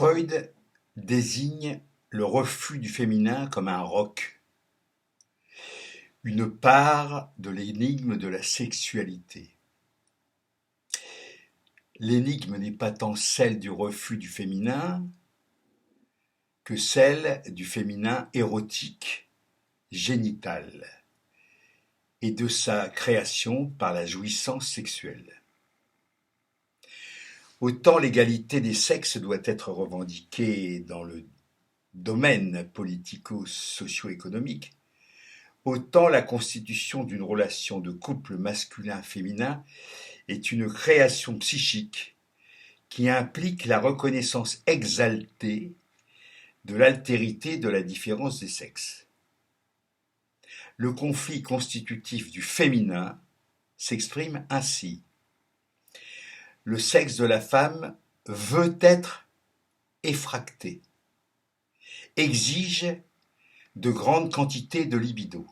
Freud désigne le refus du féminin comme un roc, une part de l'énigme de la sexualité. L'énigme n'est pas tant celle du refus du féminin que celle du féminin érotique, génital, et de sa création par la jouissance sexuelle. Autant l'égalité des sexes doit être revendiquée dans le domaine politico-socio-économique, autant la constitution d'une relation de couple masculin-féminin est une création psychique qui implique la reconnaissance exaltée de l'altérité de la différence des sexes. Le conflit constitutif du féminin s'exprime ainsi. Le sexe de la femme veut être effracté, exige de grandes quantités de libido,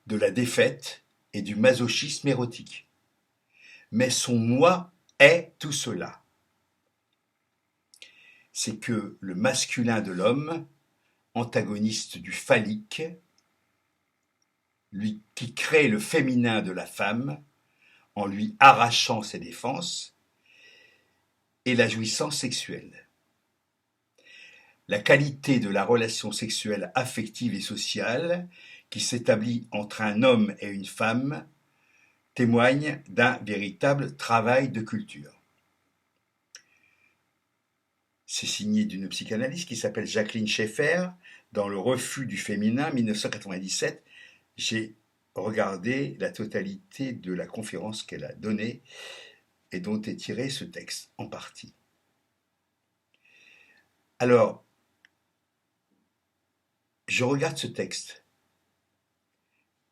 de la défaite et du masochisme érotique. Mais son moi est tout cela. C'est que le masculin de l'homme, antagoniste du phallique, lui qui crée le féminin de la femme, en lui arrachant ses défenses, et la jouissance sexuelle. La qualité de la relation sexuelle affective et sociale qui s'établit entre un homme et une femme témoigne d'un véritable travail de culture. C'est signé d'une psychanalyste qui s'appelle Jacqueline Schaeffer dans Le refus du féminin, 1997. J'ai regardé la totalité de la conférence qu'elle a donnée et dont est tiré ce texte, en partie. Alors, je regarde ce texte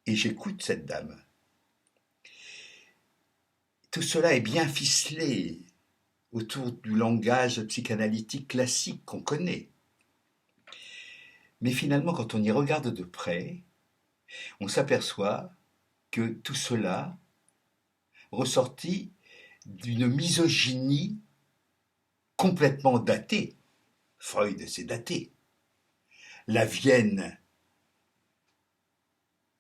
et j'écoute cette dame. Tout cela est bien ficelé autour du langage psychanalytique classique qu'on connaît. Mais finalement, quand on y regarde de près, on s'aperçoit que tout cela ressortit d'une misogynie complètement datée. Freud, c'est daté. La Vienne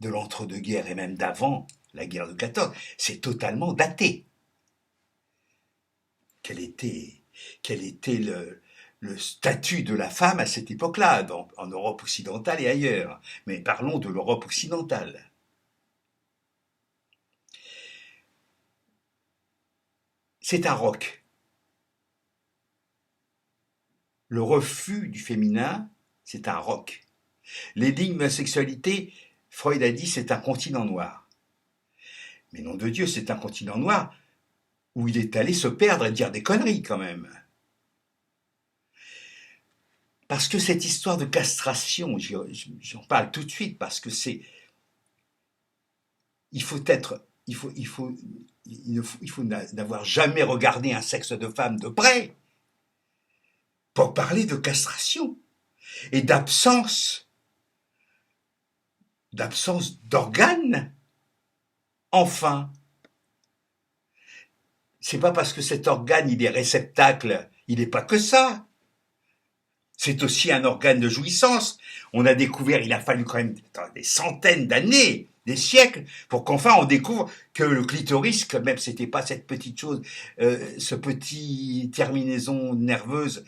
de l'entre-deux-guerres et même d'avant la guerre de 14, c'est totalement daté. Quel était le statut de la femme à cette époque-là, en Europe occidentale et ailleurs. Mais parlons de l'Europe occidentale. C'est un roc. Le refus du féminin, c'est un roc. L'énigme de la sexualité, Freud a dit, c'est un continent noir. Mais nom de Dieu, c'est un continent noir où il est allé se perdre et dire des conneries quand même. Parce que cette histoire de castration, j'en parle tout de suite, parce que il faut n'avoir jamais regardé un sexe de femme de près pour parler de castration et d'absence d'organes. Enfin, c'est pas parce que cet organe il est réceptacle, il n'est pas que ça. C'est aussi un organe de jouissance. On a découvert, il a fallu quand même des centaines d'années, des siècles, pour qu'enfin on découvre que le clitoris, quand même, c'était pas cette petite chose, ce petit terminaison nerveuse,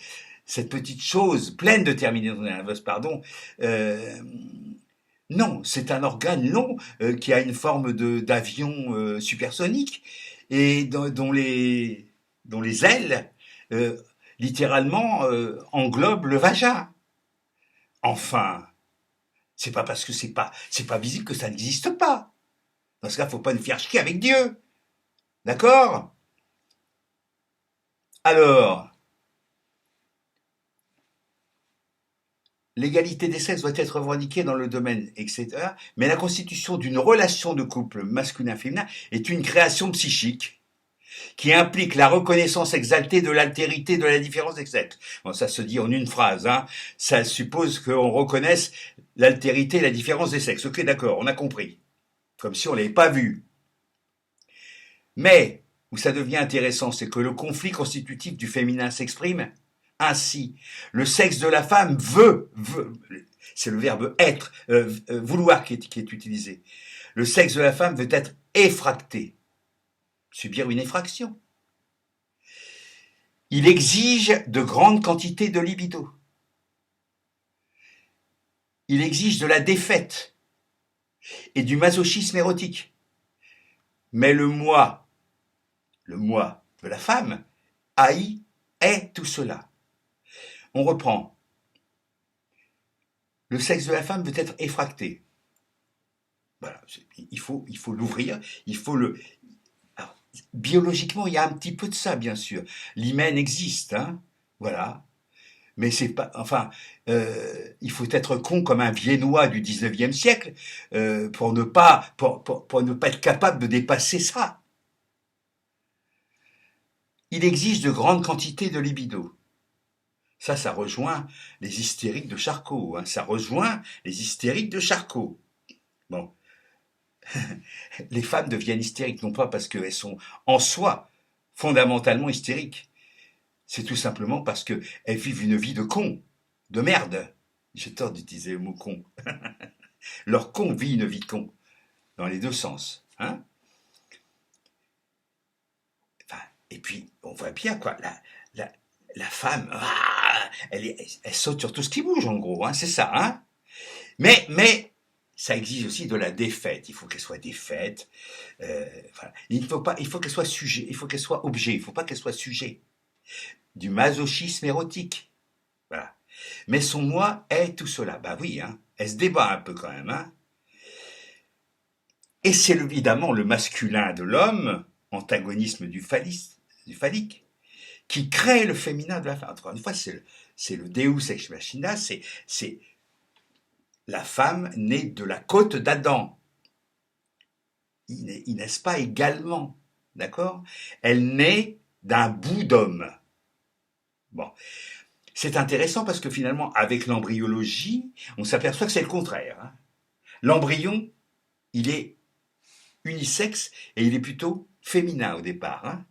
cette petite chose pleine de terminaisons nerveuses, pardon. Non, c'est un organe long qui a une forme d'avion supersonique et dont les ailes littéralement englobent le vagin. Enfin, c'est pas parce que c'est pas visible que ça n'existe pas. Dans ce cas, faut pas nous faire chier avec Dieu. D'accord? Alors, l'égalité des sexes doit être revendiquée dans le domaine, etc. Mais la constitution d'une relation de couple masculin-féminin est une création psychique qui implique la reconnaissance exaltée de l'altérité de la différence des sexes. Bon, ça se dit en une phrase, hein. Ça suppose qu'on reconnaisse l'altérité et la différence des sexes. Ok, d'accord, on a compris. Comme si on l'avait pas vu. Mais, où ça devient intéressant, c'est que le conflit constitutif du féminin s'exprime ainsi. Le sexe de la femme veut c'est le verbe être, vouloir qui est utilisé. Le sexe de la femme veut être effracté, subir une effraction. Il exige de grandes quantités de libido. Il exige de la défaite et du masochisme érotique. Mais le moi de la femme, haï, est tout cela. On reprend. Le sexe de la femme veut être effracté. Voilà, il faut l'ouvrir, il faut le... Alors, biologiquement, il y a un petit peu de ça, bien sûr. L'hymen existe, hein, voilà. Mais c'est pas... Enfin, il faut être con comme un Viennois du 19e siècle pour ne pas être capable de dépasser ça. Il existe de grandes quantités de libido. Ça rejoint les hystériques de Charcot. Hein. Ça rejoint les hystériques de Charcot. Bon. Les femmes deviennent hystériques, non pas parce qu'elles sont en soi fondamentalement hystériques. C'est tout simplement parce qu'elles vivent une vie de con, de merde. J'ai tort d'utiliser le mot con. Leur con vit une vie de con, dans les deux sens. Hein, enfin, et puis, on voit bien, quoi, la femme, elle saute sur tout ce qui bouge, en gros, hein, c'est ça. Hein, mais ça exige aussi de la défaite. Il faut qu'elle soit défaite. Voilà. Il faut qu'elle soit sujet. Il faut qu'elle soit objet. Il ne faut pas qu'elle soit sujet. Du masochisme érotique. Voilà. Mais son moi est tout cela. Bah oui, hein. Elle se débat un peu quand même. Hein. Et c'est évidemment le masculin de l'homme, antagonisme du phallique, qui crée le féminin de la femme. Encore une fois, c'est le Deus ex machina, c'est la femme née de la côte d'Adam. Ils naissent pas également, d'accord? Elle naît d'un bout d'homme. Bon, c'est intéressant parce que finalement, avec l'embryologie, on s'aperçoit que c'est le contraire. Hein. L'embryon, il est unisexe et il est plutôt féminin au départ. Hein.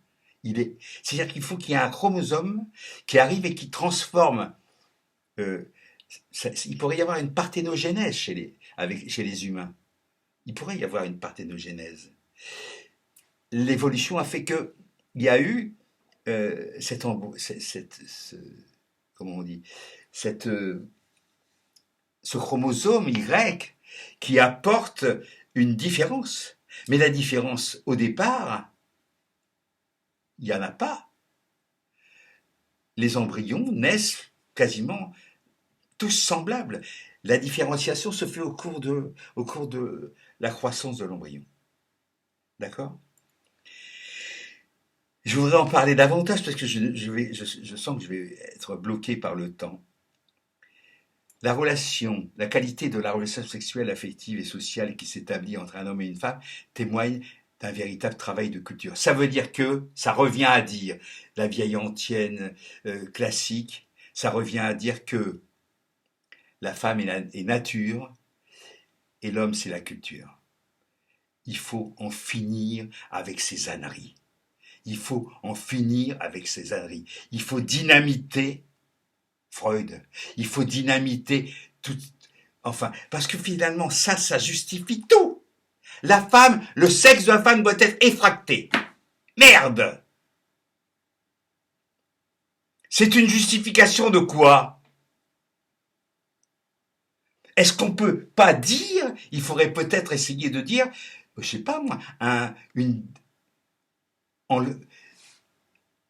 C'est-à-dire qu'il faut qu'il y ait un chromosome qui arrive et qui transforme. Il pourrait y avoir une parthénogénèse chez les humains. Il pourrait y avoir une parthénogénèse. L'évolution a fait que il y a eu comment on dit, ce chromosome Y qui apporte une différence. Mais la différence, au départ, il n'y en a pas. Les embryons naissent quasiment tous semblables. La différenciation se fait au cours de la croissance de l'embryon. D'accord ? Je voudrais en parler davantage parce que je sens que je vais être bloqué par le temps. La qualité de la relation sexuelle, affective et sociale qui s'établit entre un homme et une femme témoigne d'un véritable travail de culture. Ça veut dire que, ça revient à dire, la vieille antienne classique, ça revient à dire que la femme est nature et l'homme c'est la culture. Il faut en finir avec ces âneries. Il faut en finir avec ces âneries. Il faut dynamiter Freud. Il faut dynamiter tout. Enfin, parce que finalement, ça justifie tout. La femme, le sexe de la femme doit être effracté. Merde! C'est une justification de quoi? Est-ce qu'on peut pas dire, il faudrait peut-être essayer de dire, je sais pas moi,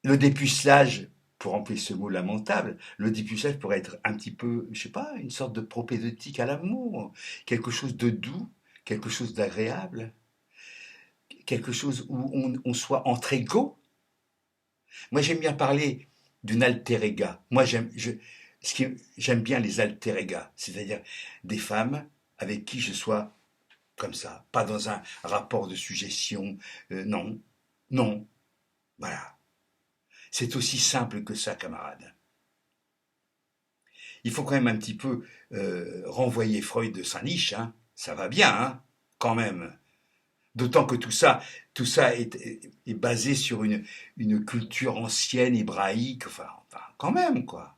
le dépucelage, pour employer ce mot lamentable, le dépucelage pourrait être un petit peu, je sais pas, une sorte de propédeutique à l'amour, quelque chose de doux, quelque chose d'agréable, quelque chose où on soit entre égaux. Moi, j'aime bien parler d'une alter ega. Moi, j'aime bien les alter ega, c'est-à-dire des femmes avec qui je sois comme ça, pas dans un rapport de suggestion, non, non, voilà. C'est aussi simple que ça, camarade. Il faut quand même un petit peu renvoyer Freud de sa niche, hein. Ça va bien, hein, quand même. D'autant que tout ça est basé sur une culture ancienne, hébraïque, enfin, quand même, quoi.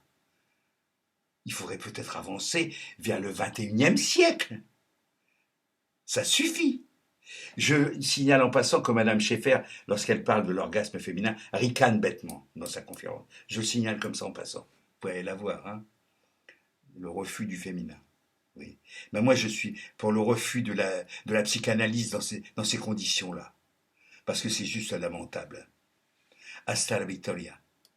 Il faudrait peut-être avancer vers le 21e siècle. Ça suffit. Je signale en passant que Madame Schaeffer, lorsqu'elle parle de l'orgasme féminin, ricane bêtement dans sa conférence. Je signale comme ça en passant. Vous pouvez la voir, hein. Le refus du féminin. Oui. Mais moi, je suis pour le refus de la psychanalyse dans ces conditions-là. Parce que c'est juste lamentable. Hasta la victoria.